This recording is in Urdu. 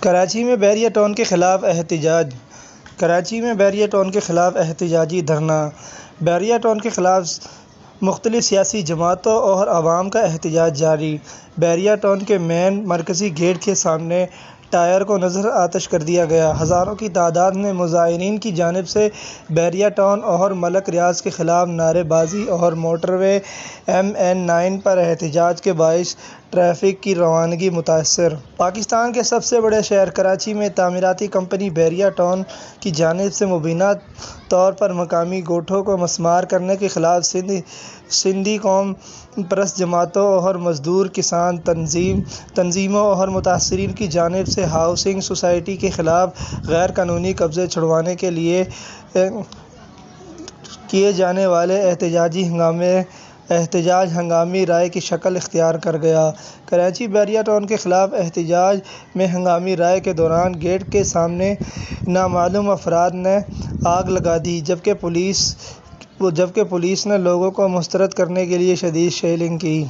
کراچی میں بیریا ٹاؤن کے خلاف احتجاج۔ کراچی میں بیریا ٹاؤن کے خلاف احتجاجی دھرنا۔ بیریا ٹاؤن کے خلاف مختلف سیاسی جماعتوں اور عوام کا احتجاج جاری۔ بیریا ٹاؤن کے مین مرکزی گیٹ کے سامنے ٹائر کو نذر آتش کر دیا گیا۔ ہزاروں کی تعداد میں مظاہرین کی جانب سے بیریا ٹاؤن اور ملک ریاض کے خلاف نعرے بازی اور موٹر وے MN9 پر احتجاج کے باعث ٹریفک کی روانگی متاثر۔ پاکستان کے سب سے بڑے شہر کراچی میں تعمیراتی کمپنی بیریا ٹاؤن کی جانب سے مبینہ طور پر مقامی گوٹھوں کو مسمار کرنے کے خلاف سندھی قوم پرست جماعتوں اور مزدور کسان تنظیموں اور متاثرین کی جانب سے ہاؤسنگ سوسائٹی کے خلاف غیر قانونی قبضے چھڑوانے کے لیے کیے جانے والے احتجاج ہنگامی رائے کی شکل اختیار کر گیا۔ کراچی بیریا ٹاؤن کے خلاف احتجاج میں ہنگامی رائے کے دوران گیٹ کے سامنے نامعلوم افراد نے آگ لگا دی، جبکہ پولیس نے لوگوں کو مسترد کرنے کے لیے شدید شیلنگ کی۔